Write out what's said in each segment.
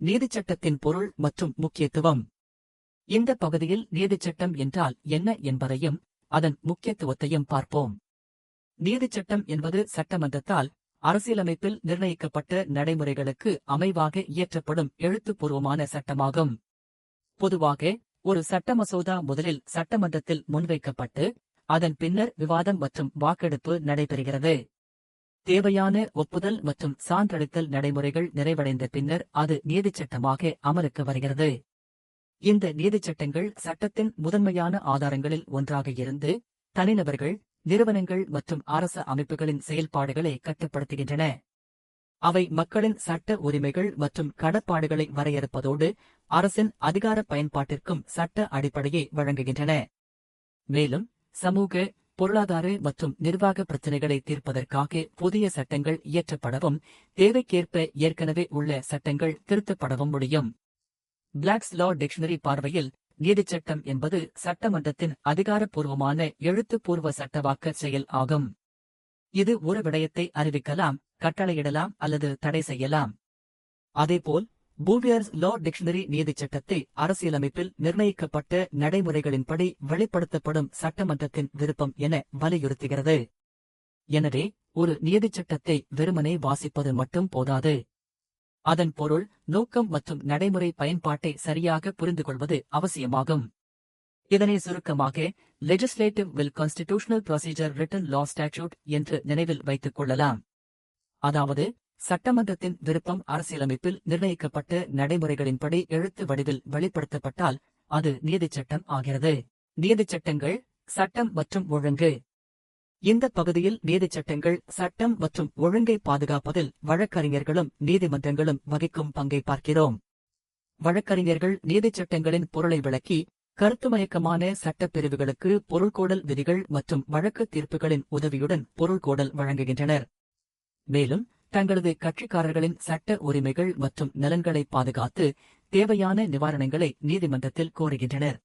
நீதிச் சட்டத்தின் பொருள் மற்றும் முக்கியத்துவம். இந்த பகுதியில் நீதிச் சட்டம் என்றால் என்ன என்பதையும் அதன் முக்கியத்துவத்தையும் பார்ப்போம். நீதிச் சட்டம் என்பது சட்டமன்றத்தால் அரசியலமைப்பில் நிர்ணயிக்கப்பட்ட நடைமுறைகளுக்கு அமைவாக இயற்றப்படும் எழுத்துப்பூர்வமான சட்டமாகும். பொதுவாக ஒரு சட்ட மசோதா முதலில் சட்டமன்றத்தில் முன்வைக்கப்பட்டு அதன் பின்னர் விவாதம் மற்றும் வாக்கெடுப்பு நடைபெறுகிறது. தேவையான ஒப்புதல் மற்றும் சான்றளித்தல் நடைமுறைகள் நிறைவடைந்த பின்னர் அது நீதிச் சட்டமாக அமலுக்கு வருகிறது. இந்த நீதிச் சட்டங்கள் சட்டத்தின் முதன்மையான ஆதாரங்களில் ஒன்றாக இருந்து தனிநபர்கள், நிறுவனங்கள் மற்றும் அரசு அமைப்புகளின் செயல்பாடுகளை கட்டுப்படுத்துகின்றன. அவை மக்களின் சட்ட உரிமைகள் மற்றும் கடப்பாடுகளை வரையறுப்பதோடு அரசின் அதிகார பயன்பாட்டிற்கும் சட்ட அடிப்படையை வழங்குகின்றன. மேலும் சமூக, பொருளாதார மற்றும் நிர்வாக பிரச்சினைகளை தீர்ப்பதற்காக புதிய சட்டங்கள் இயற்றப்படவும் தேவைக்கேற்ப ஏற்கனவே உள்ள சட்டங்கள் திருத்தப்படவும் முடியும். பிளாக்ஸ் லா டிக்ஷனரி பார்வையில் நீதிச் சட்டம் என்பது சட்டமன்றத்தின் அதிகாரப்பூர்வமான எழுத்துப்பூர்வ சட்டவாக்க செயல் ஆகும். இது ஒரு விடயத்தை அறிவிக்கலாம், கட்டளையிடலாம் அல்லது தடை செய்யலாம். அதேபோல் பூவியர்ஸ் லா டிக்ஷனரி நீதிச் சட்டத்தை அரசியலமைப்பில் நிர்ணயிக்கப்பட்ட நடைமுறைகளின்படி வெளிப்படுத்தப்படும் சட்டமன்றத்தின் விருப்பம் என வலியுறுத்துகிறது. எனவே ஒரு நீதிச் சட்டத்தை வெறுமனே வாசிப்பது மட்டும் போதாது. அதன் பொருள், நோக்கம் மற்றும் நடைமுறை பயன்பாட்டை சரியாக புரிந்துகொள்வது அவசியமாகும். இதனை சுருக்கமாக legislative will constitutional procedure written law statute என்று நினைவில் வைத்துக் கொள்ளலாம். அதாவது சட்டமன்றத்தின் விருப்பம் அரசியலமைப்பில் நிர்ணயிக்கப்பட்ட நடைமுறைகளின்படி எழுத்து வடிவில் வெளிப்படுத்தப்பட்டால் அது நீதிச் சட்டம் ஆகிறது. நீதிச் சட்டங்கள், சட்டம் மற்றும் ஒழுங்கு. இந்த பகுதியில் நீதிச் சட்டங்கள் சட்டம் மற்றும் ஒழுங்கை பாதுகாப்பதில் வழக்கறிஞர்களும் நீதிமன்றங்களும் வகிக்கும் பங்கை பார்க்கிறோம். வழக்கறிஞர்கள் நீதிச் சட்டங்களின் பொருளை விளக்கி கருத்துமயக்கமான சட்டப்பிரிவுகளுக்கு பொருள்கோடல் விதிகள் மற்றும் வழக்கு தீர்ப்புகளின் உதவியுடன் பொருள்கோடல் வழங்குகின்றனர். மேலும் தங்களது கட்சிக்காரர்களின் சட்ட உரிமைகள் மற்றும் நலன்களை பாதுகாத்து தேவையான நிவாரணங்களை நீதிமன்றத்தில் கோருகின்றனர்.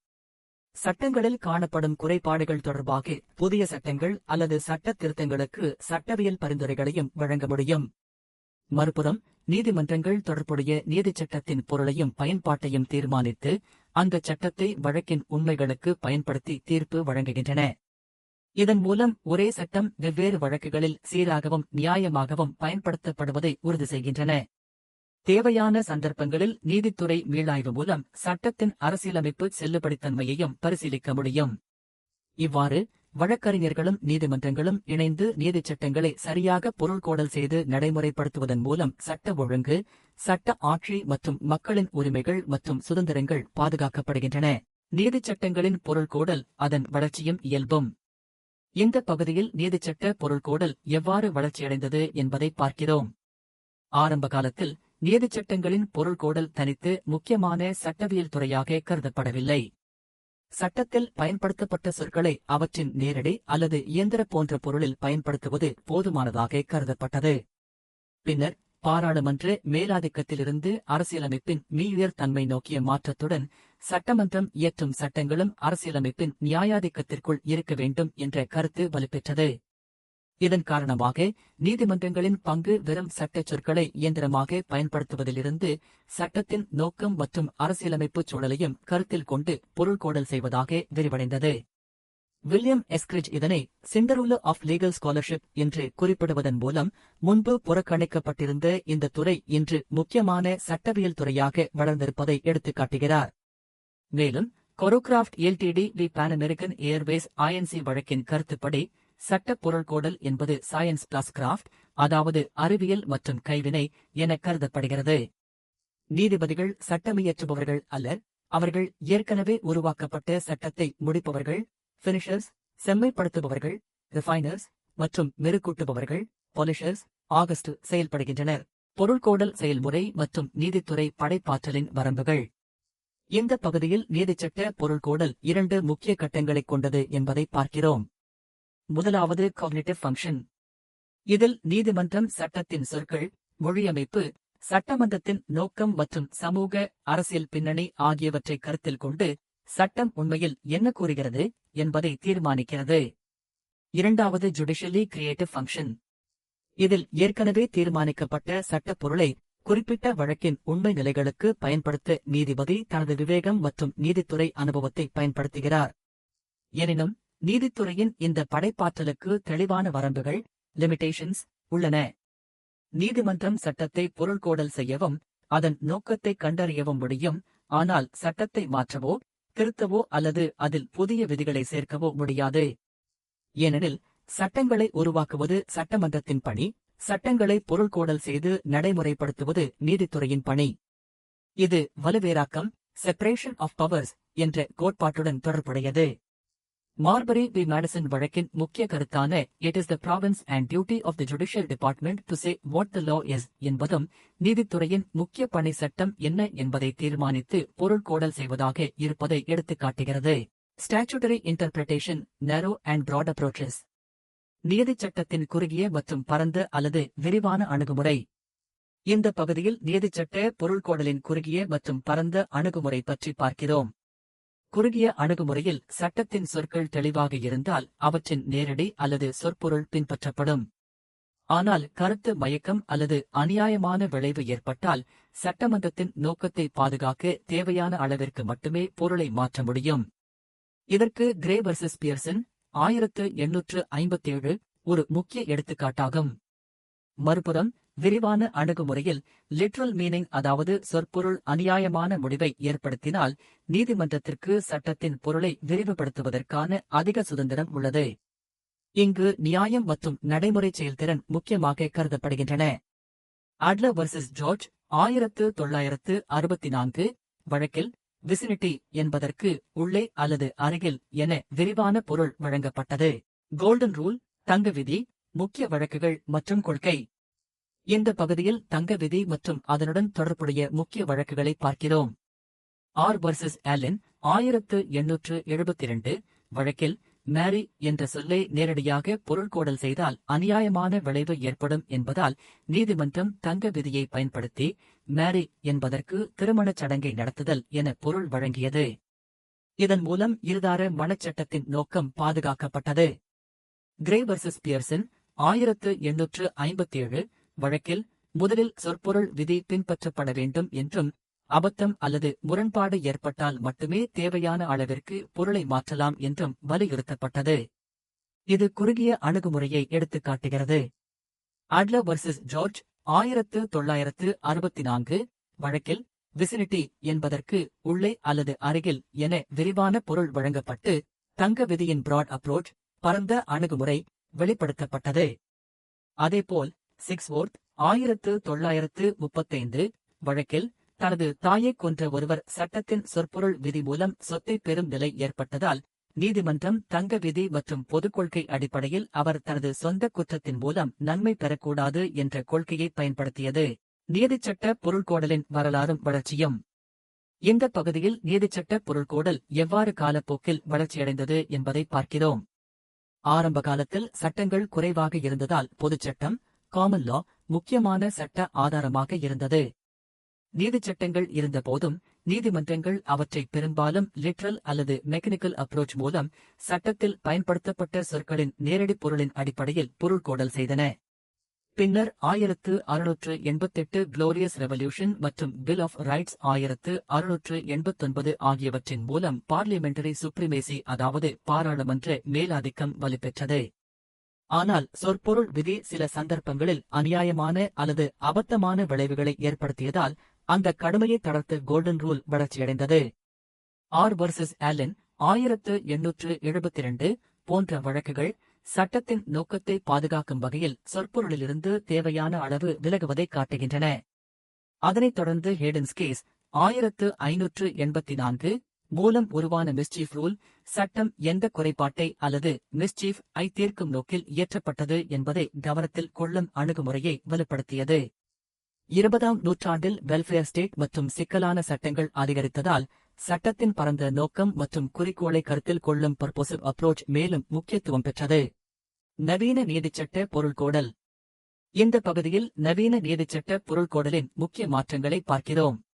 சட்டங்களில் காணப்படும் குறைபாடுகள் தொடர்பாக புதிய சட்டங்கள் அல்லது சட்ட திருத்தங்களுக்கு சட்டவியல் பரிந்துரைகளையும் வழங்க முடியும். மறுபுறம் நீதிமன்றங்கள் தொடர்புடைய நீதிச் சட்டத்தின் பொருளையும் பயன்பாட்டையும் தீர்மானித்து அந்த சட்டத்தை வழக்கின் உண்மைகளுக்கு பயன்படுத்தி தீர்ப்பு வழங்குகின்றன. இதன் மூலம் ஒரே சட்டம் வெவ்வேறு வழக்குகளில் சீராகவும் நியாயமாகவும் பயன்படுத்தப்படுவதை உறுதி செய்கின்றன. தேவையான சந்தர்ப்பங்களில் நீதித்துறை மீளாய்வு மூலம் சட்டத்தின் அரசியலமைப்பு செல்லுபடித்தன்மையையும் பரிசீலிக்க முடியும். இவ்வாறு வழக்கறிஞர்களும் நீதிமன்றங்களும் இணைந்து நீதிச் சட்டங்களை சரியாக பொருள்கோடல் செய்து நடைமுறைப்படுத்துவதன் மூலம் சட்ட ஒழுங்கு, சட்ட ஆட்சி மற்றும் மக்களின் உரிமைகள் மற்றும் சுதந்திரங்கள் பாதுகாக்கப்படுகின்றன. நீதிச் சட்டங்களின் பொருள்கோடல், அதன் வளர்ச்சியும் இயல்பும். இந்த பகுதியில் நீதிச்சட்ட பொருள்கோடல் எவ்வாறு வளர்ச்சியடைந்தது என்பதை பார்க்கிறோம். ஆரம்ப காலத்தில் நீதிச் சட்டங்களின் பொருள்கோடல் தனித்து முக்கியமான சட்டவியல் துறையாக கருதப்படவில்லை. சட்டத்தில் பயன்படுத்தப்பட்ட சொற்களை அவற்றின் நேரடி அல்லது இயந்திர போன்ற பொருளில் பயன்படுத்துவது போதுமானதாக கருதப்பட்டது. பின்னர் பாராளுமன்ற மேலாதிக்கத்திலிருந்து அரசியலமைப்பின் மீயுயர் தன்மை நோக்கிய மாற்றத்துடன் சட்டமன்றம் இயற்றும் சட்டங்களும் அரசியலமைப்பின் நியாயாதிக்கத்திற்குள் இருக்க வேண்டும் என்ற கருத்து வலுப்பெற்றது. இதன் காரணமாக நீதிமன்றங்களின் பங்கு வெறும் சட்டச் சொற்களை இயந்திரமாக பயன்படுத்துவதிலிருந்து சட்டத்தின் நோக்கம் மற்றும் அரசியலமைப்புச் சூழலையும் கருத்தில் கொண்டு பொருள்கோடல் செய்வதாக விரிவடைந்தது. வில்லியம் எஸ்கிரிட்ஜ் இதனை சிண்டரூலர் ஆஃப் லீகல் ஸ்காலர்ஷிப் என்று குறிப்பிடுவதன் மூலம் முன்பு புறக்கணிக்கப்பட்டிருந்த இந்த துறை இன்று முக்கியமான சட்டவியல் துறையாக வளர்ந்திருப்பதை எடுத்துக்காட்டுகிறார். மேலும் Corocraft LTD v Pan American Airways INC வழக்கின் கருத்துப்படி சட்ட பொருள்கோடல் என்பது சயின்ஸ் பிளஸ் கிராஃப்ட், அதாவது அறிவியல் மற்றும் கைவினை என கருதப்படுகிறது. நீதிபதிகள் சட்டமியற்றுபவர்கள் அல்லர், அவர்கள் ஏற்கனவே உருவாக்கப்பட்ட சட்டத்தை முடிப்பவர்கள், பினிஷர்ஸ், செம்மைப்படுத்துபவர்கள், ரிஃபைனர்ஸ் மற்றும் மெருகூட்டுபவர்கள், பாலிஷர்ஸ் ஆகஸ்ட் செயல்படுகின்றனர். பொருள்கோடல் செயல்முறை மற்றும் நீதித்துறை படைப்பாற்றலின் வரம்புகள். இந்த பகுதியில் நீதிச்சட்ட பொருள்கோடல் 2 முக்கிய கட்டங்களைக் கொண்டது என்பதை பார்க்கிறோம். முதலாவது காக்னிட்டிவ் ஃபங்க்ஷன். இதில் நீதிமன்றம் சட்டத்தின் சொற்கள், மொழியமைப்பு, சட்டமன்றத்தின் நோக்கம் மற்றும் சமூக அரசியல் பின்னணி ஆகியவற்றை கருத்தில் கொண்டு சட்டம் உண்மையில் என்ன கூறுகிறது என்பதை தீர்மானிக்கிறது. இரண்டாவது ஜுடிஷியலி கிரியேட்டிவ் ஃபங்க்ஷன். இதில் ஏற்கனவே தீர்மானிக்கப்பட்ட சட்டப் பொருளை குறிப்பிட்ட வழக்கின் உண்மை நிலைகளுக்கு பயன்படுத்த நீதிபதி தனது விவேகம் மற்றும் நீதித்துறை அனுபவத்தை பயன்படுத்துகிறார். எனினும் நீதித்துறையின் இந்த படைப்பாற்றலுக்கு தெளிவான வரம்புகள் லிமிடேஷன்ஸ் உள்ளன. நீதிமன்றம் சட்டத்தை பொருள்கோடல் செய்யவும் அதன் நோக்கத்தை கண்டறியவும் முடியும், ஆனால் சட்டத்தை மாற்றவோ திருத்தவோ அல்லது அதில் புதிய விதிகளை சேர்க்கவோ முடியாது. ஏனெனில் சட்டங்களை உருவாக்குவது சட்டமன்றத்தின் பணி, சட்டங்களை பொருள்கோடல் செய்து நடைமுறைப்படுத்துவது நீதித்துறையின் பணி. இது வலுவேராக்கம் செப்பரேஷன் ஆஃப் பவர்ஸ் என்ற கோட்பாட்டுடன் தொடர்புடையது. மார்பரி வி மேடிசன் வழக்கின் முக்கிய கருத்தான it is the province and duty of the judicial department to say what the law is என்பதும் நீதித்துறையின் முக்கிய பணி சட்டம் என்ன என்பதை தீர்மானித்து பொருள்கோடல் செய்வதாக இருப்பதை எடுத்துக்காட்டுகிறது. ஸ்டாச்சுட்டரி இன்டர்பிரேஷன் நேரோ அண்ட் பிராட் அப்ரோச்சஸ். நீதிச் சட்டத்தின் குறுகிய மற்றும் பரந்த அல்லது விரிவான அணுகுமுறை. இந்த பகுதியில் நீதிச்சட்ட பொருள்கோடலின் குறுகிய மற்றும் பரந்த அணுகுமுறை பற்றி பார்க்கிறோம். குறுகிய அணுகுமுறையில் சட்டத்தின் சொற்கள் தெளிவாக இருந்தால் அவற்றின் நேரடி அல்லது சொற்பொருள் பின்பற்றப்படும். ஆனால் கருத்து மயக்கம் அல்லது அநியாயமான விளைவு ஏற்பட்டால் சட்டமன்றத்தின் நோக்கத்தை பாதுகாக்க தேவையான அளவிற்கு மட்டுமே பொருளை மாற்ற முடியும். இதற்கு கிரே வர்சஸ் பியர்சன் 1857 ஒரு முக்கிய எடுத்துக்காட்டாகும். மறுபுறம் விரிவான அணுகுமுறையில் லிட்ரல் மீனிங் அதாவது சொற்பொருள் அநியாயமான முடிவை ஏற்படுத்தினால் நீதிமன்றத்திற்கு சட்டத்தின் பொருளை விரிவுபடுத்துவதற்கான அதிக சுதந்திரம் உள்ளது. இங்கு நியாயம் மற்றும் நடைமுறை செயல்திறன் முக்கியமாக கருதப்படுகின்றன. அட்லர் வர்சஸ் ஜார்ஜ் 1964 வழக்கில் விசினிட்டி என்பதற்கு உள்ளே அல்லது அருகில் என விரிவான பொருள் வழங்கப்பட்டது. கோல்டன் ரூல் தங்க விதி முக்கிய வழக்குகள் மற்றும் கொள்கை. இந்த பகுதியில் தங்க விதி மற்றும் அதனுடன் தொடர்புடைய முக்கிய வழக்குகளை பார்க்கிறோம். ஆர் வர்சஸ் ஆலன் 1872 வழக்கில் மேரி என்ற சொல்லை நேரடியாக பொருள்கோடல் செய்தால் அநியாயமான விளைவு ஏற்படும் என்பதால் நீதிமன்றம் தங்க விதியை பயன்படுத்தி மேரி என்பதற்கு திருமணச் சடங்கை நடத்துதல் என பொருள் வழங்கியது. இதன் மூலம் இருதார மணச்சட்டத்தின் நோக்கம் பாதுகாக்கப்பட்டது. கிரே வர்சஸ் பியர்சன் 1857 வழக்கில் முதலில் சொற்பொருள் விதி பின்பற்றப்பட வேண்டும் என்றும் அபத்தம் அல்லது முரண்பாடு ஏற்பட்டால் மட்டுமே தேவையான அளவிற்கு பொருளை மாற்றலாம் என்றும் வலியுறுத்தப்பட்டது. இது குறுகிய அணுகுமுறையை எடுத்துக்காட்டுகிறது. அட்லர் வர்சஸ் ஜார்ஜ் 1964 வழக்கில் விசினிட்டி என்பதற்கு உள்ளே அல்லது அருகில் என விரிவான பொருள் வழங்கப்பட்டு தங்க விதியின் பிராட் அப்ரோச் பரந்த அணுகுமுறை வெளிப்படுத்தப்பட்டது. அதேபோல் சிக்ஸ்வொர்த் 1935 வழக்கில் தனது தாயைக் கொன்ற ஒருவர் சட்டத்தின் சொற்பொருள் விதி மூலம் சொத்தை பெறும் நிலை ஏற்பட்டதால் நீதிமன்றம் தங்க விதி மற்றும் பொதுக் கொள்கை அடிப்படையில் அவர் தனது சொந்த குற்றத்தின் மூலம் நன்மை பெறக்கூடாது என்ற கொள்கையை பயன்படுத்தியது. நீதிச்சட்ட பொருள்கோடலின் வரலாறும் வளர்ச்சியும். இந்த பகுதியில் நீதிச்சட்ட பொருள்கோடல் எவ்வாறு காலப்போக்கில் வளர்ச்சியடைந்தது என்பதை பார்க்கிறோம். ஆரம்ப காலத்தில் சட்டங்கள் குறைவாக இருந்ததால் பொதுச்சட்டம் காமன் லா முக்கியமான சட்ட ஆதாரமாக இருந்தது. நீதிச்சட்டங்கள் இருந்தபோதும் நீதிமன்றங்கள் அவற்றை பெரும்பாலும் லிட்ரல் அல்லது மெக்கானிக்கல் அப்ரோச் மூலம் சட்டத்தில் பயன்படுத்தப்பட்ட சொற்களின் நேரடி பொருளின் அடிப்படையில் பொருள்கோடல் செய்தன. பின்னர் 1688 குளோரியஸ் ரெவல்யூஷன் மற்றும் பில் ஆஃப் ரைட்ஸ் 1689 ஆகியவற்றின் மூலம் பார்லிமெண்டரி சுப்ரிமேசி அதாவது பாராளுமன்ற மேலாதிக்கம் வலுப்பெற்றது. ஆனால் சொற்பொருள் விதி சில சந்தர்ப்பங்களில் அநியாயமான அல்லது அபத்தமான விளைவுகளை ஏற்படுத்தியதால் அந்த கடுமையை தளர்த்து கோல்டன் ரூல் வளர்ச்சியடைந்தது. ஆர் வர்சஸ் ஆலன் 1872 போன்ற வழக்குகள் சட்டத்தின் நோக்கத்தை பாதுகாக்கும் வகையில் சொற்பொருளிலிருந்து தேவையான அளவு விலகுவதை காட்டுகின்றன. அதனைத் தொடர்ந்து ஹேடன்ஸ் கேஸ் 1584 மூலம் உருவான மிஸ்சீஃப் ரூல் சட்டம் எந்த குறைபாட்டை அல்லது மிஸ்சீஃப் ஐ தீர்க்கும் நோக்கில் இயற்றப்பட்டது என்பதை கவனத்தில் கொள்ளும் அணுகுமுறையை வலுப்படுத்தியது. 20ஆம் நூற்றாண்டில் வெல்ஃபேர் ஸ்டேட் மற்றும் சிக்கலான சட்டங்கள் அதிகரித்ததால் சட்டத்தின் பரந்த நோக்கம் மற்றும் குறிக்கோளை கருத்தில் கொள்ளும் பர்போசிவ் அப்ரோச் மேலும் முக்கியத்துவம் பெற்றது. நவீன நீதிச்சட்ட பொருள்கோடல். இந்த பகுதியில் நவீன நீதிச்சட்ட பொருள்கோடலின் முக்கிய மாற்றங்களை பார்க்கிறோம்.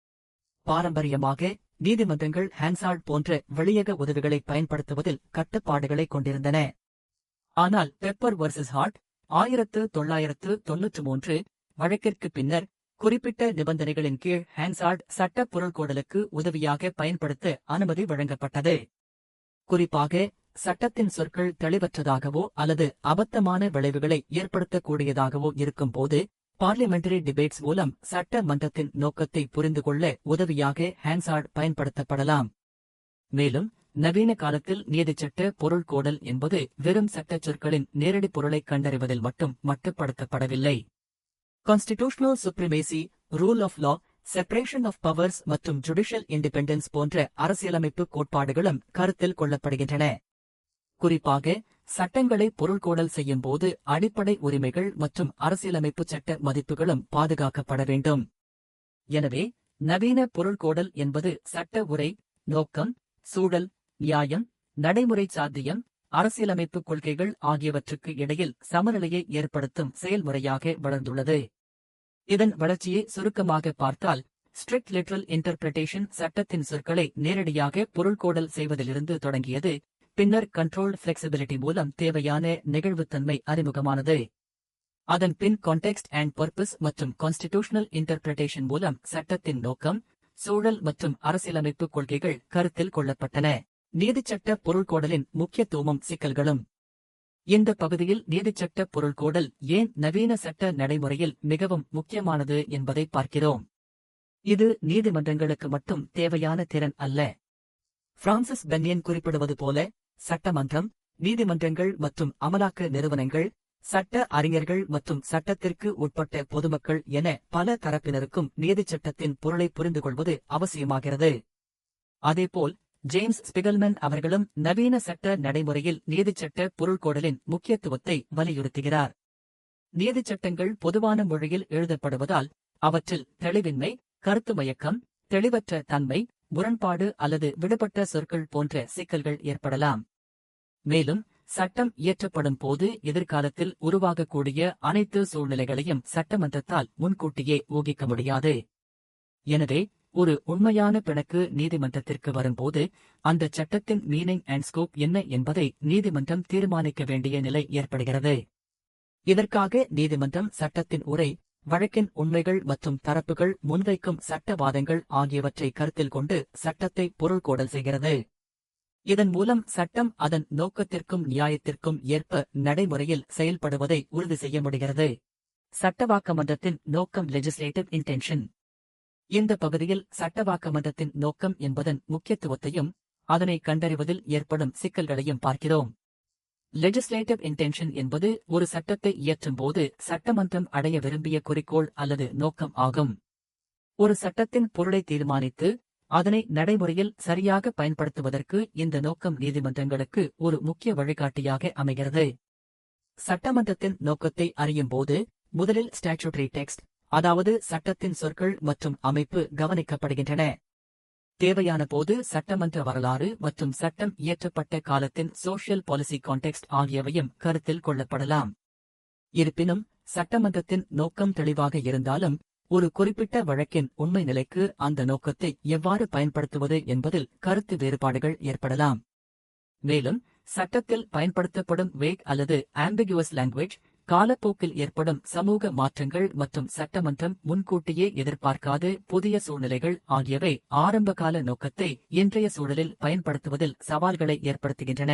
பாரம்பரியமாக நீதிமன்றங்கள் ஹான்சார்ட் போன்ற வெளியக உதவிகளை பயன்படுத்துவதில் கட்டுப்பாடுகளை கொண்டிருந்தன. ஆனால் பெப்பர் வர்சஸ் ஹார்ட் 1993 வழக்கிற்கு பின்னர் குறிப்பிட்ட நிபந்தனைகளின் கீழ் ஹான்சார்ட் சட்ட பொருள்கோடலுக்கு உதவியாக பயன்படுத்த அனுமதி வழங்கப்பட்டது. குறிப்பாக சட்டத்தின் சொற்கள் தெளிவற்றதாகவோ அல்லது அபத்தமான விளைவுகளை ஏற்படுத்தக்கூடியதாகவோ இருக்கும்போது பார்லிமெண்டரி டிபேட்ஸ் மூலம் சட்ட மன்றத்தின் நோக்கத்தை புரிந்து கொள்ள உதவியாக ஹான்சார்ட் பயன்படுத்தப்படலாம். மேலும் நவீன காலத்தில் நீதிச்சட்ட பொருள்கோடல் என்பது வெறும் சட்டச் சொற்களின் நேரடி பொருளை கண்டறிவதில் மட்டும் மட்டுப்படுத்தப்படவில்லை. Constitutional supremacy, rule of law, separation of powers மற்றும் ஜுடிஷியல் இண்டிபெண்டன்ஸ் போன்ற அரசியலமைப்பு கோட்பாடுகளும் கருத்தில் கொள்ளப்படுகின்றன. குறிப்பாக சட்டங்களை பொருள்கோடல் செய்யும் போது அடிப்படை உரிமைகள் மற்றும் அரசியலமைப்பு சட்ட மதிப்புகளும் பாதுகாக்கப்பட வேண்டும். எனவே நவீன பொருள்கோடல் என்பது சட்ட உரை, நோக்கம், சூழல், நியாயம், நடைமுறை சாத்தியம், அரசியலமைப்பு கொள்கைகள் ஆகியவற்றுக்கு இடையில் சமநிலையை ஏற்படுத்தும் செயல்முறையாக வளர்ந்துள்ளது. இதன் வளர்ச்சியை சுருக்கமாக பார்த்தால் ஸ்ட்ரிக்ட் லிட்ரல் இன்டர்பிரேஷன் சட்டத்தின் சொற்களை நேரடியாக பொருள்கோடல் செய்வதிலிருந்து தொடங்கியது. பின்னர் கண்ட்ரோல்ட் ஃபிளெக்சிபிலிட்டி மூலம் தேவையான நெகிழ்வுத்தன்மை அறிமுகமானது. அதன் பின் கான்டெக்ஸ்ட் அண்ட் பர்பஸ் மற்றும் கான்ஸ்டிடியூஷனல் இன்டர்பிரேஷன் மூலம் சட்டத்தின் நோக்கம், சூழல் மற்றும் அரசியலமைப்பு கொள்கைகள் கருத்தில் கொள்ளப்பட்டன. நீதிச்சட்ட பொருள்கோடலின் முக்கியத்துவமும் சிக்கல்களும். இந்த பகுதியில் நீதிச்சட்ட பொருள்கோடல் ஏன் நவீன சட்ட நடைமுறையில் மிகவும் முக்கியமானது என்பதை பார்க்கிறோம். இது நீதிமன்றங்களுக்கு மட்டும் தேவையான திறன் அல்ல. பிரான்சிஸ் பென்யன் குறிப்பிடுவது போல, சட்டமன்றம், நீதிமன்றங்கள் மற்றும் அமலாக்க நிறுவனங்கள், சட்ட அறிஞர்கள் மற்றும் சட்டத்திற்கு உட்பட்ட பொதுமக்கள் என பல தரப்பினருக்கும் நீதிச்சட்டத்தின் பொருளை புரிந்து கொள்வது அவசியமாகிறது. அதேபோல் ஜேம்ஸ் ஸ்பிகல்மன் அவர்களும் நவீன சட்ட நடைமுறையில் நீதிச்சட்ட பொருள்கோடலின் முக்கியத்துவத்தை வலியுறுத்துகிறார். நீதிச்சட்டங்கள் பொதுவான மொழியில் எழுதப்படுவதால் அவற்றில் தெளிவின்மை, கருத்து மயக்கம், தெளிவற்ற தன்மை, முரண்பாடு அல்லது விடுபட்ட சொற்கள் போன்ற சிக்கல்கள் ஏற்படலாம். மேலும் சட்டம் இயற்றப்படும் போது எதிர்காலத்தில் உருவாகக்கூடிய அனைத்து சூழ்நிலைகளையும் சட்டமன்றத்தால் முன்கூட்டியே ஊகிக்க முடியாது. எனவே ஒரு உண்மையான பிணக்கு நீதிமன்றத்திற்கு வரும்போது அந்த சட்டத்தின் மீனிங் அண்ட் ஸ்கோப் என்ன என்பதை நீதிமன்றம் தீர்மானிக்க வேண்டிய நிலை ஏற்படுகிறது. இதற்காக நீதிமன்றம் சட்டத்தின் உரை, வழக்கின் உண்மைகள் மற்றும் தரப்புகள் முன்வைக்கும் சட்டவாதங்கள் ஆகியவற்றை கருத்தில் கொண்டு சட்டத்தை பொருள்கோடல் செய்கிறது. இதன் மூலம் சட்டம் அதன் நோக்கத்திற்கும் நியாயத்திற்கும் ஏற்ப நடைமுறையில் செயல்படுவதை உறுதி செய்ய முடிகிறது. சட்டவாக்க மன்றத்தின் நோக்கம் லெஜிஸ்லேட்டிவ் இன்டென்ஷன். இந்த பகுதியில் சட்டவாக்க மன்றத்தின் நோக்கம் என்பதன் முக்கியத்துவத்தையும் அதனை கண்டறிவதில் ஏற்படும் சிக்கல்களையும் பார்க்கிறோம். லெஜிஸ்லேட்டிவ் இன்டென்ஷன் என்பது ஒரு சட்டத்தை இயற்றும் போது சட்டமன்றம் அடைய விரும்பிய குறிக்கோள் அல்லது நோக்கம் ஆகும். ஒரு சட்டத்தின் பொருளை தீர்மானித்து அதனை நடைமுறையில் சரியாக பயன்படுத்துவதற்கு இந்த நோக்கம் நீதிமன்றங்களுக்கு ஒரு முக்கிய வழிகாட்டியாக அமைகிறது. சட்டமன்றத்தின் நோக்கத்தை அறியும் போது முதலில் ஸ்டாச்சுட்டரி டெக்ஸ்ட், அதாவது சட்டத்தின் சொற்கள் மற்றும் அமைப்பு கவனிக்கப்படுகின்றன. தேவையான போது சட்டமன்ற வரலாறு மற்றும் சட்டம் இயற்றப்பட்ட காலத்தின் சோஷியல் பாலிசி கான்டெக்ஸ்ட் ஆகியவையும் கருத்தில் கொள்ளப்படலாம். இருப்பினும் சட்டமன்றத்தின் நோக்கம் தெளிவாக இருந்தாலும் ஒரு குறிப்பிட்ட வழக்கின் உண்மை நிலைக்கு அந்த நோக்கத்தை எவ்வாறு பயன்படுத்துவது என்பதில் கருத்து வேறுபாடுகள் ஏற்படலாம். மேலும் சட்டத்தில் பயன்படுத்தப்படும் வேக் அல்லது ஆம்பிகுவஸ் லாங்குவேஜ், காலப்போக்கில் ஏற்படும் சமூக மாற்றங்கள் மற்றும் சட்டமன்றம் முன்கூட்டியே எதிர்பார்க்காத புதிய சூழ்நிலைகள் ஆகியவை ஆரம்பகால நோக்கத்தை இன்றைய சூழலில் பயன்படுத்துவதில் சவால்களை ஏற்படுத்துகின்றன.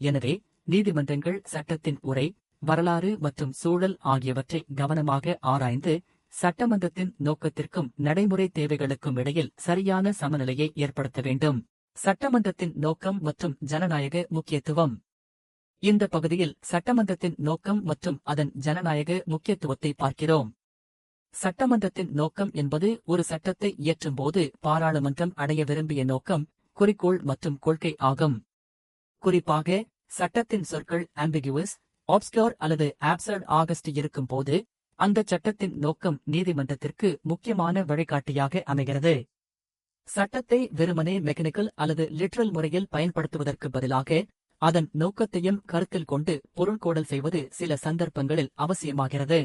எனவே நீதிமன்றங்கள் சட்டத்தின் உரை, வரலாறு மற்றும் சூழல் ஆகியவற்றை கவனமாக ஆராய்ந்து சட்டமன்றத்தின் நோக்கத்திற்கும் நடைமுறை தேவைகளுக்கும் இடையில் சரியான சமநிலையை ஏற்படுத்த வேண்டும். சட்டமன்றத்தின் நோக்கம் மற்றும் ஜனநாயக முக்கியத்துவம். இந்த பகுதியில் சட்டமன்றத்தின் நோக்கம் மற்றும் அதன் ஜனநாயக முக்கியத்துவத்தை பார்க்கிறோம். சட்டமன்றத்தின் நோக்கம் என்பது ஒரு சட்டத்தை இயற்றும் போது பாராளுமன்றம் அடைய விரும்பிய நோக்கம், குறிக்கோள் மற்றும் கொள்கை ஆகும். குறிப்பாக சட்டத்தின் சொற்கள் ஆம்பிகுவஸ், ஆப்ஸ்கூர் அல்லது ஆப்சர்ட் ஆகஸ்ட் இருக்கும் போது அந்த சட்டத்தின் நோக்கம் நீதிமன்றத்திற்கு முக்கியமான வழிகாட்டியாக அமைகிறது. சட்டத்தை வெறுமனே மெக்கானிக்கல் அல்லது லிட்ரல் முறையில் பயன்படுத்துவதற்கு பதிலாக அதன் நோக்கத்தையும் கருத்தில் கொண்டு பொருள்கோடல் செய்வது சில சந்தர்ப்பங்களில் அவசியமாகிறது.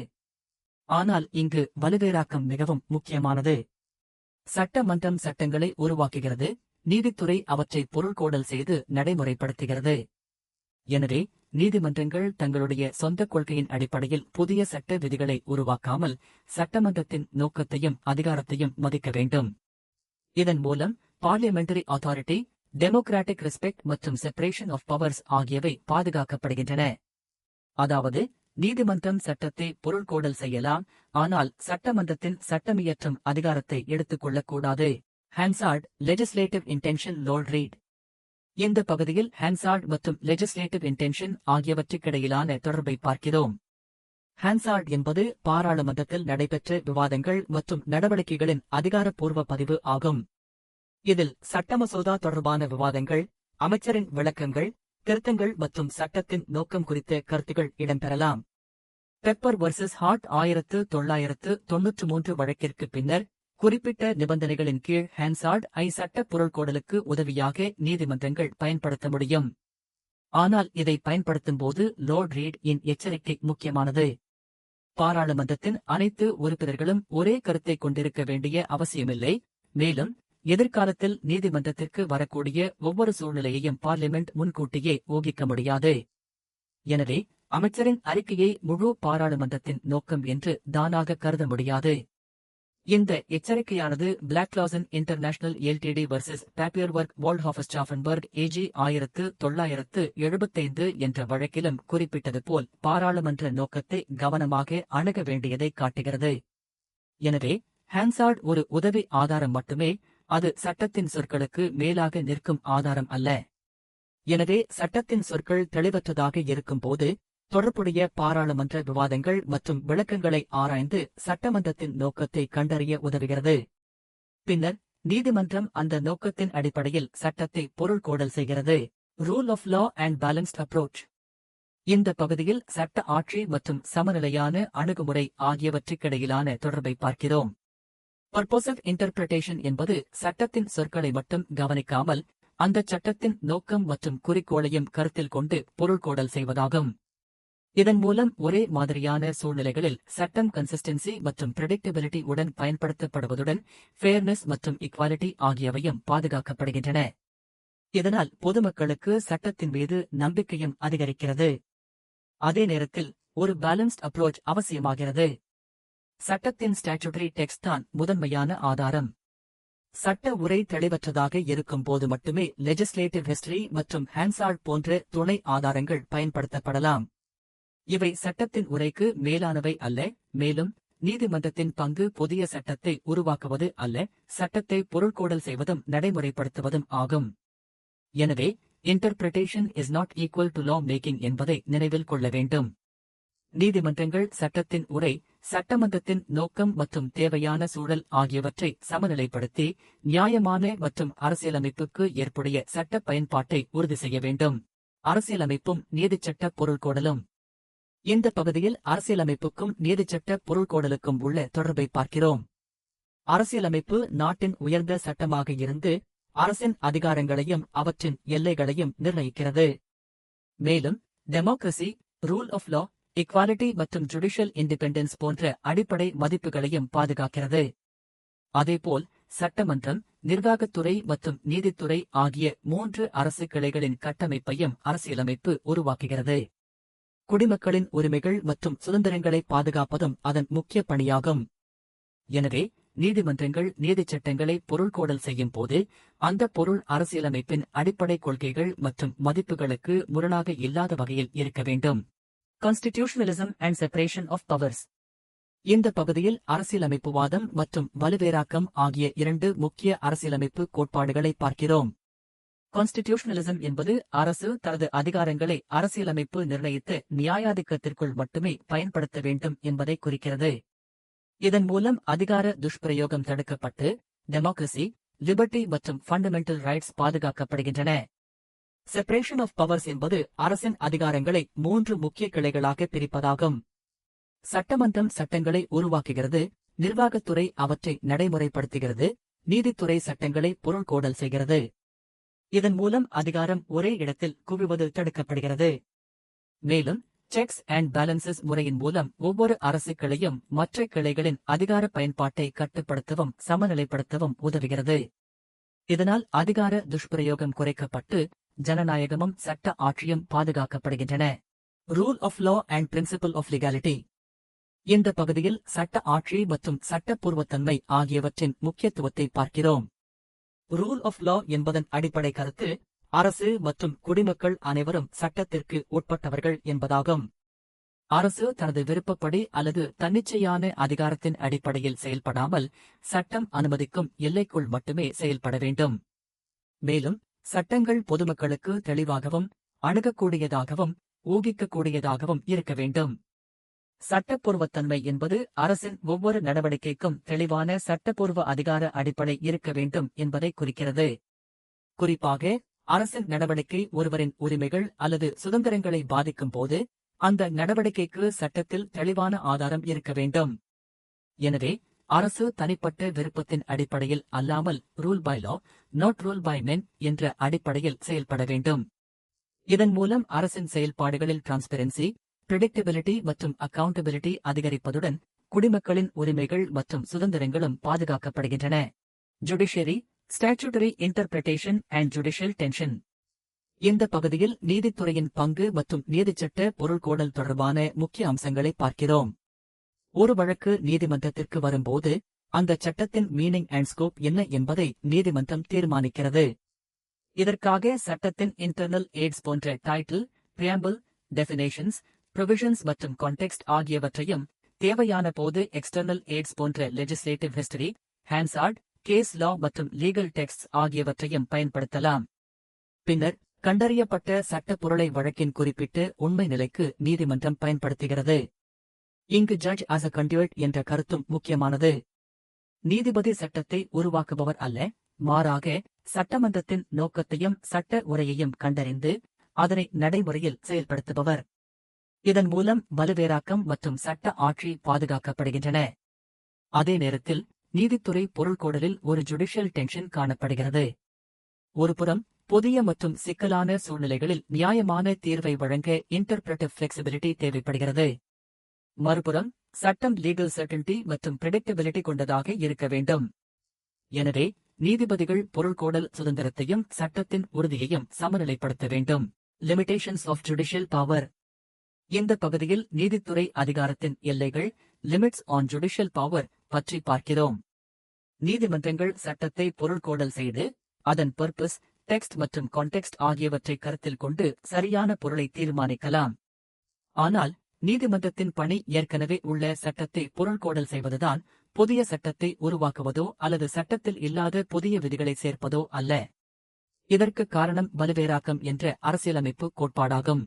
ஆனால் இங்கு வலுவேறாக்கம் மிகவும் முக்கியமானது. சட்டமன்றம் சட்டங்களை உருவாக்குகிறது, நீதித்துறை அவற்றை பொருள்கோடல் செய்து நடைமுறைப்படுத்துகிறது. எனவே நீதிமன்றங்கள் தங்களுடைய சொந்த கொள்கையின் அடிப்படையில் புதிய சட்ட விதிகளை உருவாக்காமல் சட்டமன்றத்தின் நோக்கத்தையும் அதிகாரத்தையும் மதிக்க வேண்டும். இதன் மூலம் பார்லிமெண்டரி அத்தாரிட்டி, டெமோக்ராட்டிக் ரெஸ்பெக்ட் மற்றும் செப்பரேஷன் ஆஃப் பவர்ஸ் ஆகியவை பாதுகாக்கப்படுகின்றன. அதாவது, நீதிமன்றம் சட்டத்தை பொருள்கோடல் செய்யலாம், ஆனால் சட்டமன்றத்தின் சட்டமியற்றும் அதிகாரத்தை எடுத்துக் கொள்ளக்கூடாது. ஹான்சார்ட் லெஜிஸ்லேட்டிவ் இன்டென்ஷன் லார்ட் ரீட். இந்த பகுதியில் ஹான்சார்ட் மற்றும் லெஜிஸ்லேட்டிவ் இன்டென்ஷன் ஆகியவற்றுக்கிடையிலான தொடர்பை பார்க்கிறோம். ஹான்சார்ட் என்பது பாராளுமன்றத்தில் நடைபெற்ற விவாதங்கள் மற்றும் நடவடிக்கைகளின் அதிகாரப்பூர்வ பதிவு ஆகும். இதில் சட்ட மசோதா தொடர்பான விவாதங்கள், அமைச்சரின் விளக்கங்கள், திருத்தங்கள் மற்றும் சட்டத்தின் நோக்கம் குறித்த கருத்துகள் இடம்பெறலாம். பெப்பர் வர்சஸ் ஹார்ட் 1993 வழக்கிற்கு பின்னர் குறிப்பிட்ட நிபந்தனைகளின் கீழ் ஹான்சார்ட் சட்ட பொருள்கோடலுக்கு உதவியாக நீதிமன்றங்கள் பயன்படுத்த முடியும். ஆனால் இதை பயன்படுத்தும் போது லார்ட் ரீட் இன் எச்சரிக்கை முக்கியமானது. பாராளுமன்றத்தின் அனைத்து உறுப்பினர்களும் ஒரே கருத்தை கொண்டிருக்க வேண்டிய அவசியமில்லை. மேலும் எதிர்காலத்தில் நீதிமன்றத்திற்கு வரக்கூடிய ஒவ்வொரு சூழ்நிலையையும் பார்லிமெண்ட் முன்கூட்டியே ஊகிக்க முடியாது. எனவே அமைச்சரின் அறிக்கையை முழு பாராளுமன்றத்தின் நோக்கம் என்று தானாக கருத முடியாது. இந்த எச்சரிக்கையானது பிளாக்லாசன் இன்டர்நேஷனல் எல்டிடி வர்சஸ் பேப்பியர்வொர்க் வால்ட்ஹாஃபஸ்டாஃபன்பர்க் ஏஜி 1975 என்ற வழக்கிலும் குறிப்பிட்டது போல் பாராளுமன்ற நோக்கத்தை கவனமாக அணுக வேண்டியதை காட்டுகிறது. எனவே ஹான்சார்ட் ஒரு உதவி ஆதாரம் மட்டுமே, அது சட்டத்தின் சொற்களுக்கு மேலாக நிற்கும் ஆதாரம் அல்ல. எனவே சட்டத்தின் சொற்கள் தெளிவற்றதாக இருக்கும்போது தொடர்புடைய பாராளுமன்ற விவாதங்கள் மற்றும் விளக்கங்களை ஆராய்ந்து சட்டமன்றத்தின் நோக்கத்தை கண்டறிய உதவுகிறது. பின்னர் நீதிமன்றம் அந்த நோக்கத்தின் அடிப்படையில் சட்டத்தை பொருள்கோடல் செய்கிறது. Rule of law and balanced approach. இந்த பகுதியில் சட்ட ஆட்சி மற்றும் சமநிலையான அணுகுமுறை ஆகியவற்றுக்கிடையிலான தொடர்பை பார்க்கிறோம். பர்போசிவ் இன்டர்பிரேஷன் என்பது சட்டத்தின் சொற்களை மட்டும் கவனிக்காமல் அந்த சட்டத்தின் நோக்கம் மற்றும் குறிக்கோளையும் கருத்தில் கொண்டு பொருள்கோடல் செய்வதாகும். இதன் மூலம் ஒரே மாதிரியான சூழ்நிலைகளில் சட்டம் கன்சிஸ்டன்சி மற்றும் பிரெடிக்டபிலிட்டி உடன் பயன்படுத்தப்படுவதுடன் ஃபேர்னஸ் மற்றும் ஈக்வாலிட்டி ஆகியவையும் பாதுகாக்கப்படுகின்றன. இதனால் பொதுமக்களுக்கு சட்டத்தின் மீது நம்பிக்கையும் அதிகரிக்கிறது. அதே நேரத்தில் ஒரு பேலன்ஸ்ட் அப்ரோச் அவசியமாகிறது. சட்டத்தின் ஸ்டாச்சுட்டரி டெக்ஸ்ட் தான் முதன்மையான ஆதாரம். சட்ட உரை தெளிவற்றதாக இருக்கும் போது மட்டுமே லெஜிஸ்லேட்டிவ் ஹிஸ்டரி மற்றும் ஹான்சார்ட் போன்ற துணை ஆதாரங்கள் பயன்படுத்தப்படலாம். இவை சட்டத்தின் உரைக்கு மேலானவை அல்ல, மேலும் நீதிமன்றத்தின் பங்கு புதிய சட்டத்தை உருவாக்குவது அல்ல, சட்டத்தை பொருள்கோடல் செய்வதும் நடைமுறைப்படுத்துவதும் ஆகும். எனவே interpretation is not equal to law making என்பதை நினைவில் கொள்ள வேண்டும். நீதிமன்றங்கள் சட்டத்தின் உரை, சட்டமன்றத்தின் நோக்கம் மற்றும் தேவையான சூழல் ஆகியவற்றை சமநிலைப்படுத்தி நியாயமான மற்றும் அரசியலமைப்புக்கு ஏற்புடைய சட்ட பயன்பாட்டை உறுதி செய்ய வேண்டும். அரசியலமைப்பும் நீதிச்சட்ட பொருள்கோடலும். இந்த பகுதியில் அரசியலமைப்புக்கும் நீதிச்சட்ட பொருள்கோடலுக்கும் உள்ள தொடர்பை பார்க்கிறோம். அரசியலமைப்பு நாட்டின் உயர்ந்த சட்டமாக இருந்து அரசின் அதிகாரங்களையும் அவற்றின் எல்லைகளையும் நிர்ணயிக்கிறது. மேலும் democracy, rule of law, equality மற்றும் ஜுடிஷியல் இண்டிபெண்டன்ஸ் போன்ற அடிப்படை மதிப்புகளையும் பாதுகாக்கிறது. அதேபோல் சட்டமன்றம், நிர்வாகத்துறை மற்றும் நீதித்துறை ஆகிய 3 அரசு கிளைகளின் கட்டமைப்பையும் அரசியலமைப்பு உருவாக்குகிறது. குடிமக்களின் உரிமைகள் மற்றும் சுதந்திரங்களை பாதுகாப்பதும் அதன் முக்கிய பணியாகும். எனவே நீதிமன்றங்கள் நீதிச் சட்டங்களை பொருள்கோடல் செய்யும் போது அந்த பொருள் அரசியலமைப்பின் அடிப்படை கொள்கைகள் மற்றும் மதிப்புகளுக்கு முரணாக இல்லாத வகையில் இருக்க வேண்டும். கான்ஸ்டிடியூஷனலிசம் அண்ட் செப்பரேஷன் ஆஃப் பவர்ஸ். இந்த பகுதியில் அரசியலமைப்புவாதம் மற்றும் வலுவேராக்கம் ஆகிய 2 முக்கிய அரசியலமைப்பு கோட்பாடுகளை பார்க்கிறோம். கான்ஸ்டிடியூஷனலிசம் என்பது அரசு தனது அதிகாரங்களை அரசியலமைப்பு நிர்ணயித்த நியாயாதிக்கத்திற்குள் மட்டுமே பயன்படுத்த வேண்டும் என்பதை குறிக்கிறது. இதன் மூலம் அதிகார துஷ்பிரயோகம் தடுக்கப்பட்டு டெமோக்ரசி, லிபர்ட்டி மற்றும் ஃபண்டமெண்டல் ரைட்ஸ் பாதுகாக்கப்படுகின்றன. செப்பரேஷன் ஆஃப் பவர்ஸ் என்பது அரசின் அதிகாரங்களை 3 முக்கிய கிளைகளாக பிரிப்பதாகும். சட்டமன்றம் சட்டங்களை உருவாக்குகிறது, நிர்வாகத்துறை அவற்றை நடைமுறைப்படுத்துகிறது, நீதித்துறை சட்டங்களை பொருள்கோடல் செய்கிறது. இதன் மூலம் அதிகாரம் ஒரே இடத்தில் குவிவது தடுக்கப்படுகிறது. மேலும் செக்ஸ் அண்ட் பேலன்சஸ் முறையின் மூலம் ஒவ்வொரு அரசு கிளையும் மற்ற கிளைகளின் அதிகார பயன்பாட்டை கட்டுப்படுத்தவும் சமநிலைப்படுத்தவும் உதவுகிறது. இதனால் அதிகார துஷ்பிரயோகம் குறைக்கப்பட்டு ஜனநாயகமும் சட்ட ஆட்சியும் பாதுகாக்கப்படுகின்றன. Rule of law and principle of legality. இந்த பகுதியில் சட்ட ஆட்சி மற்றும் சட்டப்பூர்வத்தன்மை ஆகியவற்றின் முக்கியத்துவத்தை பார்க்கிறோம். ரூல் ஆஃப் லா என்பதன் அடிப்படை கருத்து அரசு மற்றும் குடிமக்கள் அனைவரும் சட்டத்திற்கு உட்பட்டவர்கள் என்பதாகும். அரசு தனது விருப்பப்படி அல்லது தன்னிச்சையான அதிகாரத்தின் அடிப்படையில் செயல்படாமல் சட்டம் அனுமதிக்கும் எல்லைக்குள் மட்டுமே செயல்பட வேண்டும். மேலும் சட்டங்கள் பொதுமக்களுக்கு தெளிவாகவும் அணுகக்கூடியதாகவும் ஊகிக்கக்கூடியதாகவும் இருக்க வேண்டும். சட்டப்பூர்வத்தன்மை என்பது அரசின் ஒவ்வொரு நடவடிக்கைக்கும் தெளிவான சட்டப்பூர்வ அதிகார அடிப்படை இருக்க வேண்டும் என்பதை குறிக்கிறது. குறிப்பாக அரசின் நடவடிக்கை ஒருவரின் உரிமைகள் அல்லது சுதந்திரங்களை பாதிக்கும் போது அந்த நடவடிக்கைக்கு சட்டத்தில் தெளிவான ஆதாரம் இருக்க வேண்டும். எனவே அரசு தனிப்பட்ட விருப்பத்தின் அடிப்படையில் அல்லாமல் rule by law, not rule by men என்ற அடிப்படையில் செயல்பட வேண்டும். இதன் மூலம் அரசின் செயல்பாடுகளில் டிரான்ஸ்பெரன்சி, பிரெடிக்டபிலிட்டி மற்றும் அக்கவுண்டபிலிட்டி அதிகரிப்பதுடன் குடிமக்களின் உரிமைகள் மற்றும் சுதந்திரங்களும் பாதுகாக்கப்படுகின்றன. Judiciary, statutory interpretation and judicial tension. இந்த பகுதியில் நீதித்துறையின் பங்கு மற்றும் நீதிச்சட்ட பொருள்கோடல் தொடர்பான முக்கிய அம்சங்களை பார்க்கிறோம். ஒரு வழக்கு நீதிமன்றத்திற்கு வரும்போது அந்த சட்டத்தின் மீனிங் அண்ட் ஸ்கோப் என்ன என்பதை நீதிமன்றம் தீர்மானிக்கிறது. இதற்காக சட்டத்தின் இன்டர்னல் எய்ட்ஸ் போன்ற டைட்டில், பிரியாம்பிள், டெஃபினேஷன்ஸ், ப்ரொவிஷன்ஸ் மற்றும் கான்டெக்ஸ்ட் ஆகியவற்றையும் தேவையான போது எக்ஸ்டர்னல் எய்ட்ஸ் போன்ற லெஜிஸ்லேட்டிவ் ஹிஸ்டரி, ஹான்சார்ட், கேஸ் லா மற்றும் லீகல் டெக்ஸ்ட் ஆகியவற்றையும் பயன்படுத்தலாம். பின்னர் கண்டறியப்பட்ட சட்ட பொருளை வழக்கின் குறிப்பிட்ட உண்மை நிலைக்கு நீதிமன்றம் பயன்படுத்துகிறது. இங்கு ஜட்ஜ் ஆஸ் அ கண்டியூட் என்ற கருத்தும் முக்கியமானது. நீதிபதி சட்டத்தை உருவாக்குபவர் அல்ல, மாறாக சட்டமன்றத்தின் நோக்கத்தையும் சட்ட உரையையும் கண்டறிந்து அதனை நடைமுறையில் செயல்படுத்துபவர். இதன் மூலம் வலுவேராக்கம் மற்றும் சட்ட ஆட்சி பாதுகாக்கப்படுகின்றன. அதே நேரத்தில் நீதித்துறை பொருள்கோடலில் ஒரு ஜுடிஷியல் டென்ஷன் காணப்படுகிறது. ஒருபுறம் புதிய மற்றும் சிக்கலான சூழ்நிலைகளில் நியாயமான தீர்வை வழங்க இன்டர்பிரட்டிவ் ஃபிளெக்சிபிலிட்டி தேவைப்படுகிறது. மறுபுறம் சட்டம் லீகல் சர்டன்டி மற்றும் பிரெடிக்டபிலிட்டி கொண்டதாக இருக்க வேண்டும். எனவே நீதிபதிகள் பொருள்கோடல் சுதந்திரத்தையும் சட்டத்தின் உறுதியையும் சமநிலைப்படுத்த வேண்டும். Limitations of judicial power. இந்த பகுதியில் நீதித்துறை அதிகாரத்தின் எல்லைகள், லிமிட்ஸ் ஆன் ஜுடிஷியல் பவர் பற்றி பார்க்கிறோம். நீதிமன்றங்கள் சட்டத்தை பொருள்கோடல் செய்து அதன் பர்பஸ், டெக்ஸ்ட் மற்றும் கான்டெக்ஸ்ட் ஆகியவற்றை கருத்தில் கொண்டு சரியான பொருளை தீர்மானிக்கலாம். ஆனால் நீதிமன்றத்தின் பணி ஏற்கனவே உள்ள சட்டத்தை பொருள்கோடல் செய்வதுதான், புதிய சட்டத்தை உருவாக்குவதோ அல்லது சட்டத்தில் இல்லாத புதிய விதிகளை சேர்ப்பதோ அல்ல. இதற்கு காரணம் வலுவேராக்கம் என்ற அரசியலமைப்பு கோட்பாடாகும்.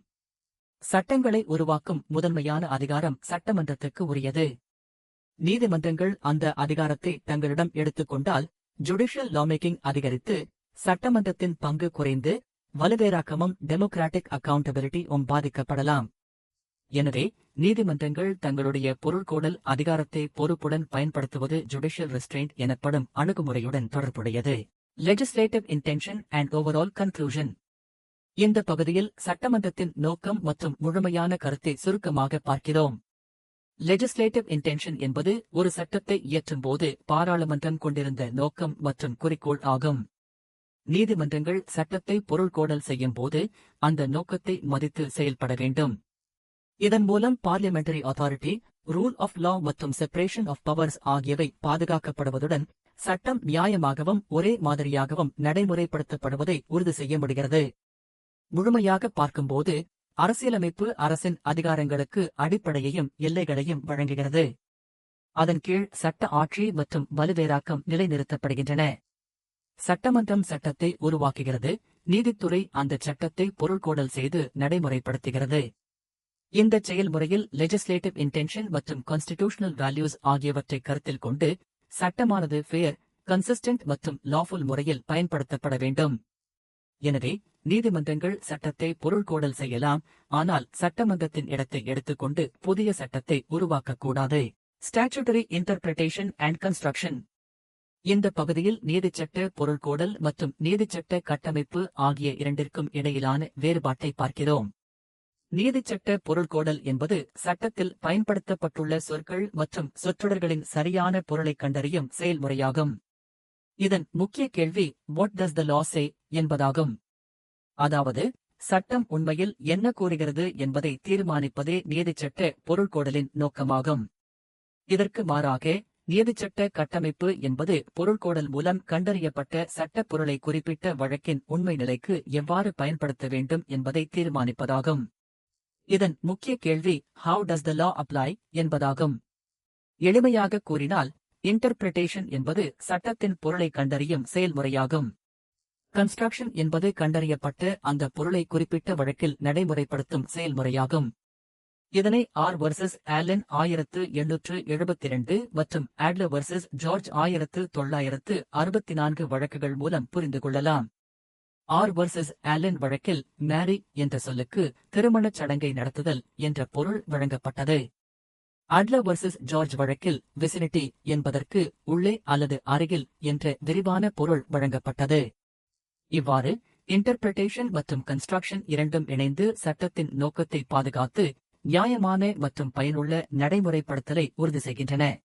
சட்டங்களை உருவாக்கும் முதன்மையான அதிகாரம் சட்டமன்றத்துக்கு உரியது. நீதிமன்றங்கள் அந்த அதிகாரத்தை தங்களிடம் எடுத்துக்கொண்டால் ஜுடிஷியல் லாமேக்கிங் அதிகரித்து சட்டமன்றத்தின் பங்கு குறைந்து வலுவேராக்கமும் டெமோகிராட்டிக் அக்கவுண்டபிலிட்டியும் பாதிக்கப்படலாம். எனவே நீதிமன்றங்கள் தங்களுடைய பொருள்கோடல் அதிகாரத்தை பொறுப்புடன் பயன்படுத்துவது ஜுடிஷியல் ரெஸ்ட்ரெயின்ட் எனப்படும் அணுகுமுறையுடன் தொடர்புடையது. Legislative intention and overall conclusion. இந்த பகுதியில் சட்டமன்றத்தின் நோக்கம் மற்றும் முழுமையான கருத்தை சுருக்கமாக பார்க்கிறோம். லெஜிஸ்லேட்டிவ் இன்டென்ஷன் என்பது ஒரு சட்டத்தை இயற்றும்போது பாராளுமன்றம் கொண்டிருந்த நோக்கம் மற்றும் குறிக்கோள் ஆகும். நீதிமன்றங்கள் சட்டத்தை பொருள்கோடல் செய்யும் போது அந்த நோக்கத்தை மதித்து செயல்பட வேண்டும். இதன் மூலம் parliamentary authority, rule of law மற்றும் செப்பரேஷன் ஆஃப் பவர்ஸ் ஆகியவை பாதுகாக்கப்படுவதுடன் சட்டம் நியாயமாகவும் ஒரே மாதிரியாகவும் நடைமுறைப்படுத்தப்படுவதை உறுதி செய்ய முடிகிறது. முழுமையாக பார்க்கும்போது அரசியலமைப்பு அரசின் அதிகாரங்களுக்கு அடிப்படையையும் எல்லைகளையும் வழங்குகிறது. அதன் கீழ் சட்ட ஆட்சி மற்றும் வலுவேராக்கம் நிலைநிறுத்தப்படுகின்றன. சட்டமன்றம் சட்டத்தை உருவாக்குகிறது, நீதித்துறை அந்த சட்டத்தை பொருள்கோடல் செய்து நடைமுறைப்படுத்துகிறது. இந்த செயல்முறையில் லெஜிஸ்லேட்டிவ் இன்டென்ஷன் மற்றும் கான்ஸ்டிடியூஷனல் வேல்யூஸ் ஆகியவற்றை கருத்தில் கொண்டு சட்டமானது ஃபேர், கன்சிஸ்டன்ட் மற்றும் லாஃபுல் முறையில் பயன்படுத்தப்பட வேண்டும். எனவே நீதிமன்றங்கள் சட்டத்தை பொருள்கோடல் செய்யலாம், ஆனால் சட்டமன்றத்தின் இடத்தை எடுத்துக்கொண்டு புதிய சட்டத்தை உருவாக்கக்கூடாது. Statutory interpretation and construction. இந்த பகுதியில் நீதிச்சட்ட பொருள்கோடல் மற்றும் நீதிச்சட்ட கட்டமைப்பு ஆகிய இரண்டிற்கும் இடையிலான வேறுபாட்டை பார்க்கிறோம். நீதிச்சட்ட பொருள்கோடல் என்பது சட்டத்தில் பயன்படுத்தப்பட்டுள்ள சொற்கள் மற்றும் சொற்றொடர்களின் சரியான பொருளை கண்டறியும் செயல்முறையாகும். இதன் முக்கிய கேள்வி வாட் டஸ் த லா சே என்பதாகும். அதாவது சட்டம் உண்மையில் என்ன கூறுகிறது என்பதை தீர்மானிப்பதே நீதிச்சட்ட பொருள்கோடலின் நோக்கமாகும். இதற்கு மாறாக நீதிச்சட்ட கட்டமைப்பு என்பது பொருள்கோடல் மூலம் கண்டறியப்பட்ட சட்டப் பொருளை குறிப்பிட்ட வழக்கின் உண்மை நிலைக்கு எவ்வாறு பயன்படுத்த வேண்டும் என்பதை தீர்மானிப்பதாகும். இதன் முக்கிய கேள்வி how does the law apply என்பதாகும். எளிமையாக கூறினால் இன்டர்பிரிட்டேஷன் என்பது சட்டத்தின் பொருளை கண்டறியும் செயல்முறையாகும். கன்ஸ்ட்ரக்ஷன் என்பது கண்டறியப்பட்ட அந்த பொருளை குறிப்பிட்ட வழக்கில் நடைமுறைப்படுத்தும் செயல்முறையாகும். இதனை ஆர் வர்சஸ் ஆலன் 1872 மற்றும் ஆட்லர் வர்சஸ் ஜார்ஜ் 1964 வழக்குகள் மூலம் புரிந்து கொள்ளலாம். ஆர் வர்சஸ் ஆலன் வழக்கில் மேரி என்ற சொல்லுக்கு திருமணச் சடங்கை நடத்துதல் என்ற பொருள் வழங்கப்பட்டது. அட்லர் வர்சஸ் ஜார்ஜ் வழக்கில் விசினிட்டி என்பதற்கு உள்ளே அல்லது அருகில் என்ற விரிவான பொருள் வழங்கப்பட்டது. இவ்வாறு இன்டர்பிரிட்டேஷன் மற்றும் கன்ஸ்ட்ரக்ஷன் இரண்டும் இணைந்து சட்டத்தின் நோக்கத்தை பாதுகாத்து நியாயமான மற்றும் பயனுள்ள நடைமுறைப்படுத்தலை உறுதி செய்கின்றன.